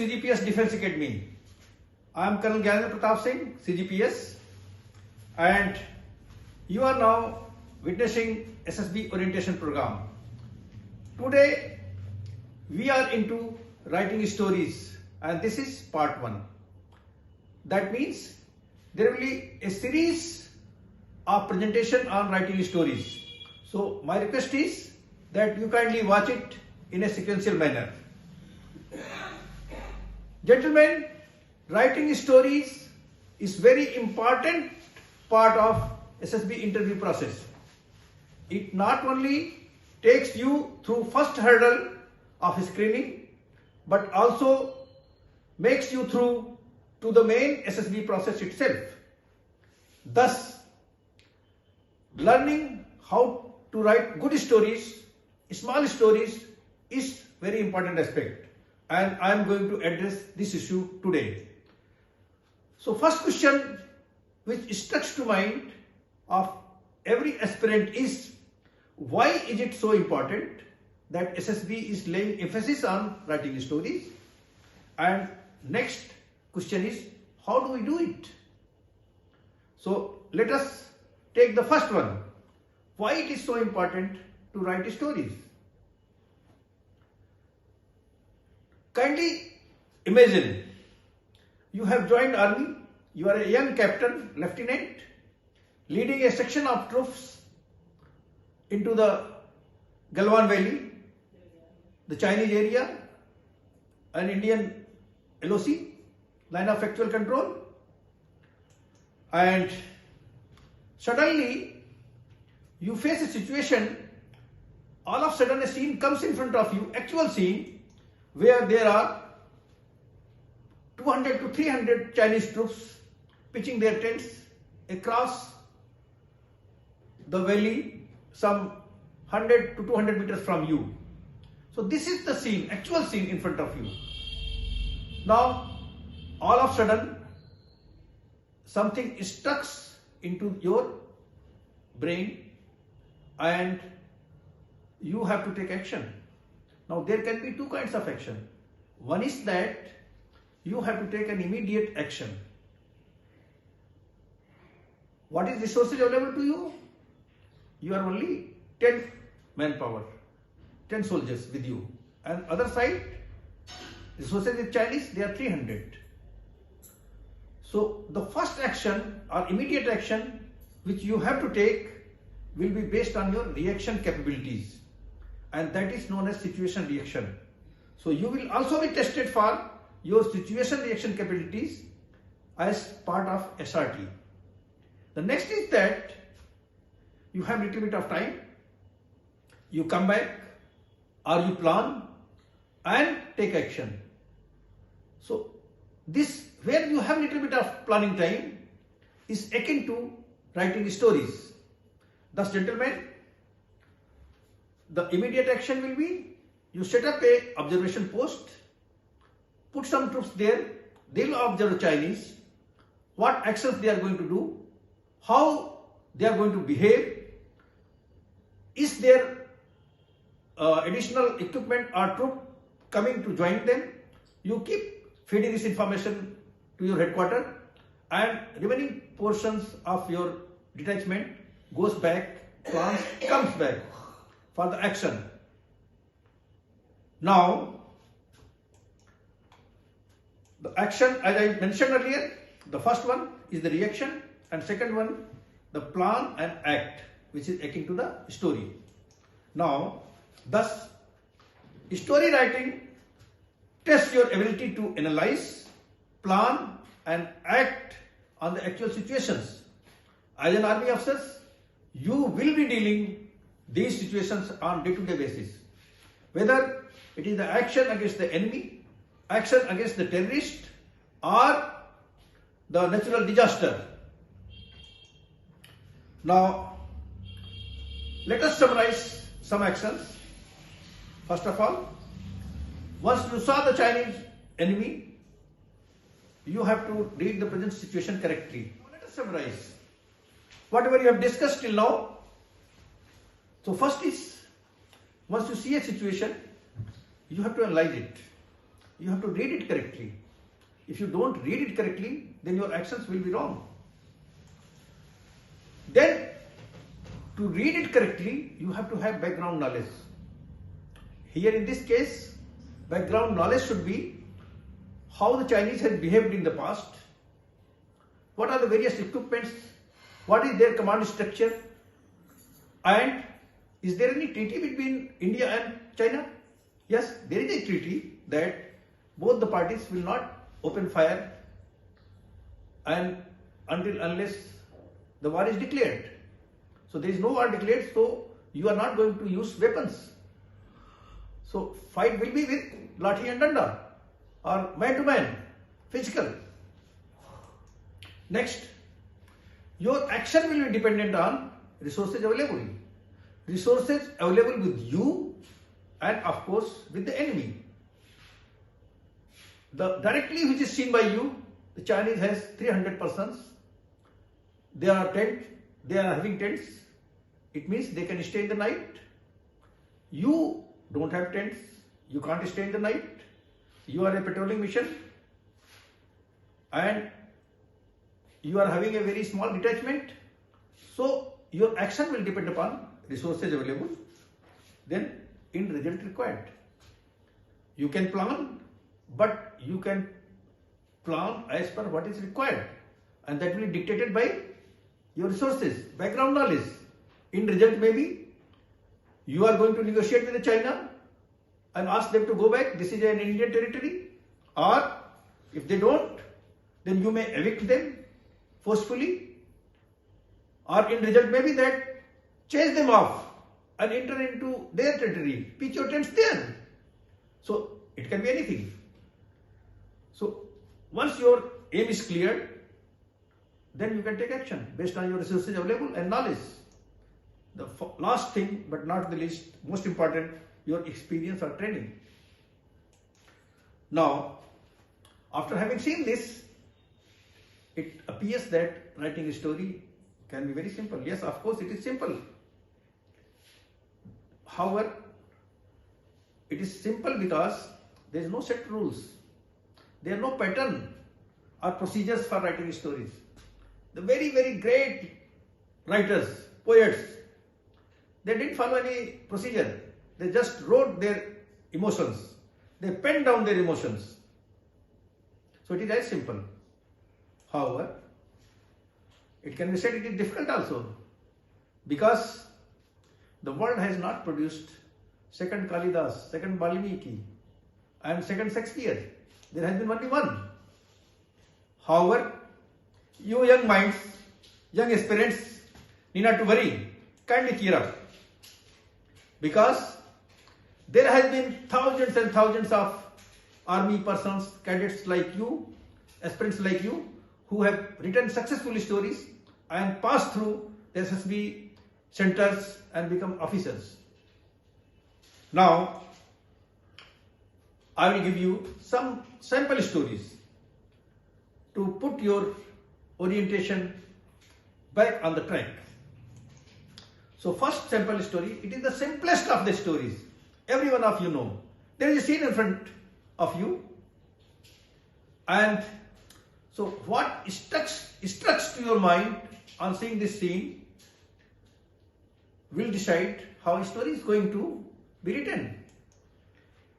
CGPS Defence Academy. I am Colonel Gyanendra Pratap Singh, CGPS, and you are now witnessing SSB orientation program. Today we are into writing stories, and this is part 1. That means there will be a series of presentation on writing stories. So my request is that you kindly watch it in a sequential manner. Gentlemen, writing stories is very important part of SSB interview process. It not only takes you through first hurdle of screening, but also makes you through to the main SSB process itself. Thus, learning how to write good stories, small stories is very important aspect, and I am going to address this issue today. So first question which struck to mind of every aspirant is, why is it so important that SSB is laying emphasis on writing stories? And next question is, how do we do it? So let us take the first one. Why it is so important to write stories? Kindly imagine you have joined army, you are a young captain, lieutenant, leading a section of troops into the Galwan Valley, the Chinese area, an Indian LOC, line of actual control, and suddenly you face a situation, all of a sudden a scene comes in front of you, actual scene, where there are 200 to 300 Chinese troops pitching their tents across the valley, some 100 to 200 meters from you. So this is the scene, actual scene in front of you. Now, all of a sudden, something stuck into your brain and you have to take action. Now, there can be two kinds of action. One is that you have to take an immediate action. What is resources available to you? You are only 10 manpower, 10 soldiers with you. And other side, resources with Chinese, they are 300. So the first action or immediate action which you have to take will be based on your reaction capabilities, and that is known as situation reaction. So you will also be tested for your situation reaction capabilities as part of SRT. The next is that you have little bit of time, you come back or you plan and take action. So this, where you have little bit of planning time, is akin to writing stories. Thus, gentlemen, the immediate action will be, you set up a observation post, put some troops there, they will observe Chinese, what actions they are going to do, how they are going to behave, is there additional equipment or troop coming to join them. You keep feeding this information to your headquarters, and remaining portions of your detachment goes back, plans, comes back for the action. Now, the action, as I mentioned earlier, the first one is the reaction, and second one, the plan and act, which is akin to the story. Now, thus, story writing tests your ability to analyze, plan and act on the actual situations. As an army officer, you will be dealing these situations on day-to-day basis. Whether it is the action against the enemy, action against the terrorist, or the natural disaster. Now, let us summarize some actions. First of all, once you saw the Chinese enemy, you have to read the present situation correctly. Now, let us summarize whatever you have discussed till now. So first is, once you see a situation, you have to analyze it. you have to read it correctly. If you don't read it correctly, then your actions will be wrong. Then, to read it correctly, you have to have background knowledge. Here in this case, background knowledge should be how the Chinese had behaved in the past, what are the various equipments, what is their command structure, and is there any treaty between India and China? Yes, there is a treaty that both the parties will not open fire and unless the war is declared. So there is no war declared, so you are not going to use weapons. So fight will be with lathi and danda or man to man, physical. Next, your action will be dependent on resources available. Resources available with you and of course with the enemy. The directly which is seen by you, the Chinese has 300 persons. They are having tents. It means they can stay in the night. You don't have tents. You can't stay in the night. You are a patrolling mission and you are having a very small detachment. So your action will depend upon resources available, then end result required. You can plan, but you can plan as per what is required, and that will be dictated by your resources, background knowledge. End result may be you are going to negotiate with China and ask them to go back, this is an Indian territory, or if they don't, then you may evict them forcefully, or end result may be that chase them off and enter into their territory, pitch your tents there. So it can be anything. So once your aim is cleared, then you can take action based on your resources available and knowledge. The last thing, but not the least, most important, your experience or training. Now, after having seen this, it appears that writing a story can be very simple. Yes, of course, it is simple. However, it is simple because there is no set rules. There are no pattern or procedures for writing stories. The very, very great writers, poets, they didn't follow any procedure. They just wrote their emotions. They penned down their emotions. So it is as simple. However, it can be said it is difficult also, because the world has not produced second Kalidas, second Valmiki and second Shakespeare. There has been only one. However, you young minds, young aspirants, need not to worry. Kindly cheer up. Because there has been thousands and thousands of army persons, cadets like you, aspirants like you, who have written successful stories and passed through the SSB centers and become officers. Now, I will give you some sample stories to put your orientation back on the track. So first sample story, it is the simplest of the stories. Every one of you know. There is a scene in front of you, and so what strucks to your mind on seeing this scene will decide how a story is going to be written.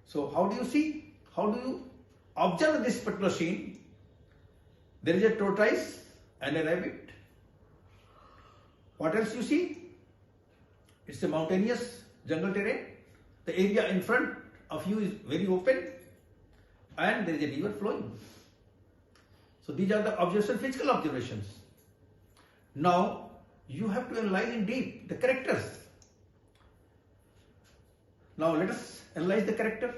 So how do you see? How do you observe this particular scene? There is a tortoise and a rabbit. What else you see? It's a mountainous jungle terrain. The area in front of you is very open and there is a river flowing. So these are the physical observations. Now you have to analyze in deep the characters. Now let us analyze the character.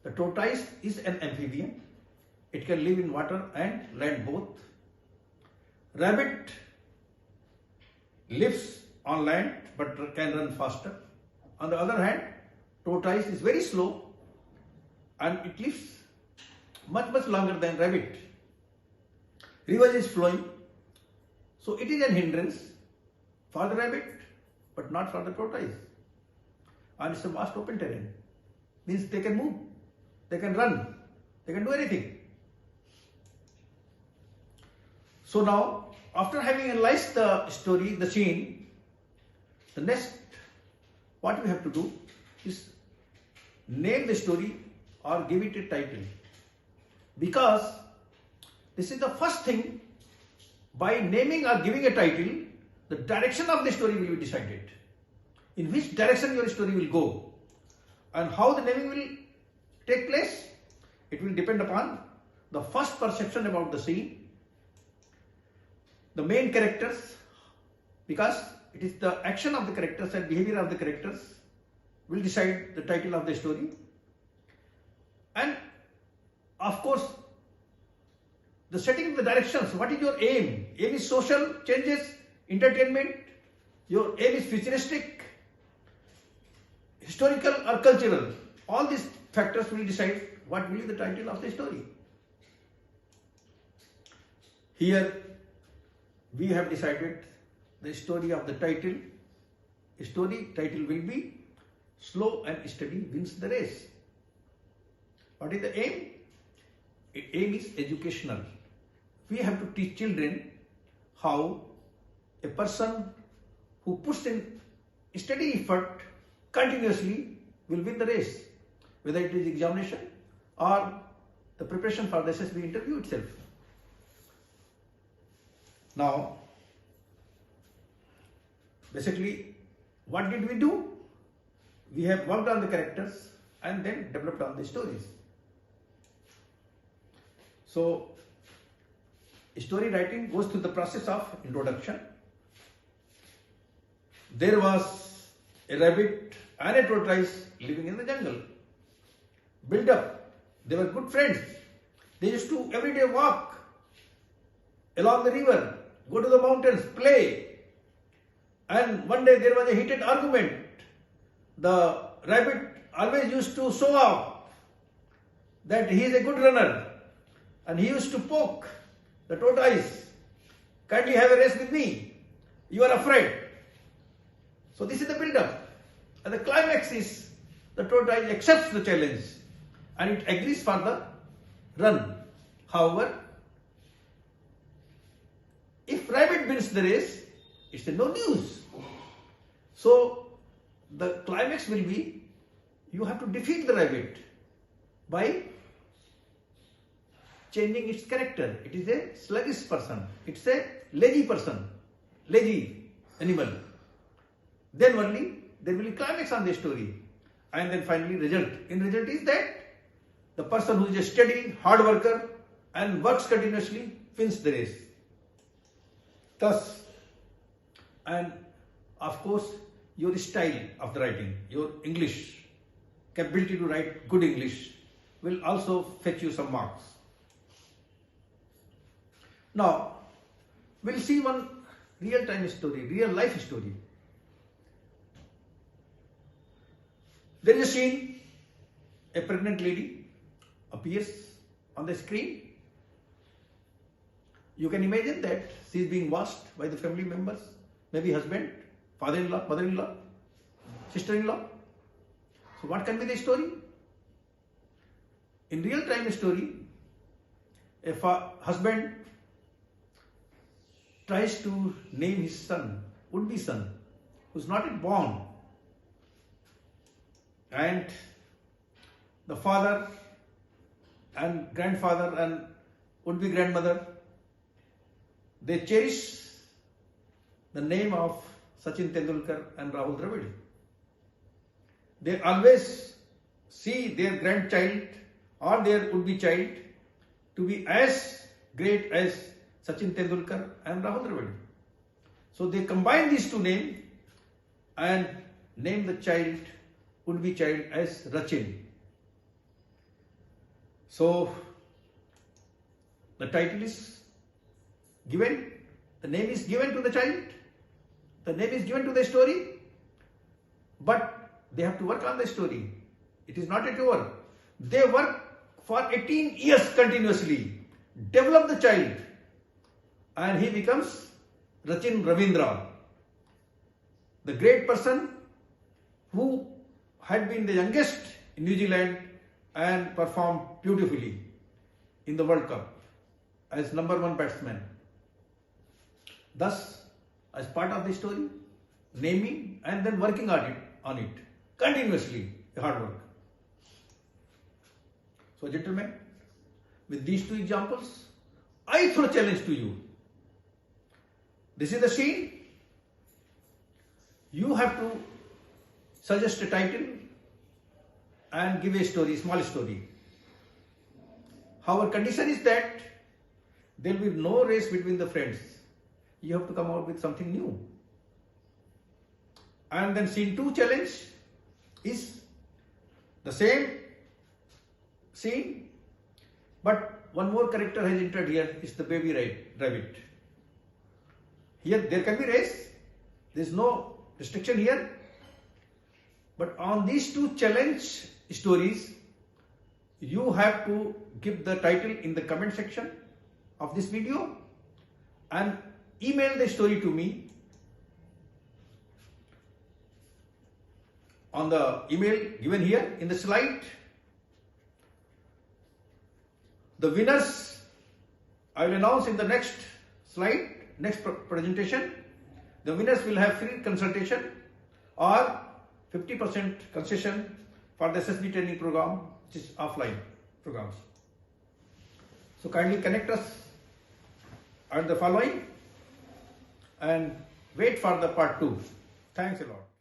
The tortoise is an amphibian. It can live in water and land both. Rabbit lives on land but can run faster. On the other hand, tortoise is very slow and it lives much longer than rabbit. River is flowing, so it is an hindrance for the rabbit but not for the tortoise. And it's a vast open terrain, means they can move. they can run, they can do anything. So now, after having analyzed the story, the scene, the next what we have to do is name the story or give it a title. Because this is the first thing, by naming or giving a title, the direction of the story will be decided. In which direction your story will go and how the naming will take place, it will depend upon the first perception about the scene, the main characters, because it is the action of the characters and behavior of the characters will decide the title of the story. And of course, the setting of the directions. What is your aim? Aim is social changes, entertainment. Your aim is futuristic, historical or cultural. All these factors will decide what will be the title of the story. Here we have decided the story of the title. Story title will be Slow and Steady Wins the Race. What is the aim? Aim is educational. We have to teach children how a person who puts in steady effort continuously will win the race, whether it is examination or the preparation for the SSB interview itself. Now, basically, what did we do? We have worked on the characters and then developed on the stories. So, story writing goes through the process of introduction. There was a rabbit and a tortoise living in the jungle. Build up. They were good friends. They used to every day walk along the river, go to the mountains, play. And one day there was a heated argument. The rabbit always used to show off that he is a good runner. And he used to poke the tortoise. Kindly have a race with me. You are afraid. So this is the build-up. And the climax is the tortoise accepts the challenge and it agrees for the run. However, if rabbit wins the race, it's no news. So the climax will be you have to defeat the rabbit by changing its character. It is a sluggish person. It's a lazy person, lazy animal. Then only there will be climax on the story. And then finally result. In result is that the person who is a steady, hard worker and works continuously wins the race. Thus, and of course, your style of the writing, your English, capability to write good English will also fetch you some marks. Now, we'll see one real-time story, real-life story. There is a scene, a pregnant lady appears on the screen. You can imagine that she is being watched by the family members, maybe husband, father-in-law, mother-in-law, sister-in-law. So what can be the story? In real-time story, a husband tries to name his son, would-be son, who's not yet born. And the father and grandfather and would-be grandmother, they cherish the name of Sachin Tendulkar and Rahul Dravid. They always see their grandchild or their would-be child to be as great as Sachin Tendulkar and Rahul Dravid. So they combine these two names and name the child, would-be child, as Rachin. So the title is given, the name is given to the child, the name is given to the story, but they have to work on the story. It is not yet over. They work for 18 years continuously, develop the child, and he becomes Rachin Ravindra, the great person who had been the youngest in New Zealand and performed beautifully in the World Cup as #1 batsman. Thus, as part of the story, naming and then working on it continuously, hard work. So gentlemen, with these two examples, I throw a challenge to you. This is the scene. You have to suggest a title and give a story, small story. However, condition is that there will be no race between the friends. You have to come out with something new. And then scene 2 challenge is the same scene, but one more character has entered here, is the baby rabbit. Here there can be race, there is no restriction here, but on these two challenge stories, you have to give the title in the comment section of this video and email the story to me on the email given here in the slide. The winners I will announce in the next slide, next presentation. The winners will have free consultation or 50% concession for the SSB training program, which is offline programs. So kindly connect us at the following and wait for the part 2. Thanks a lot.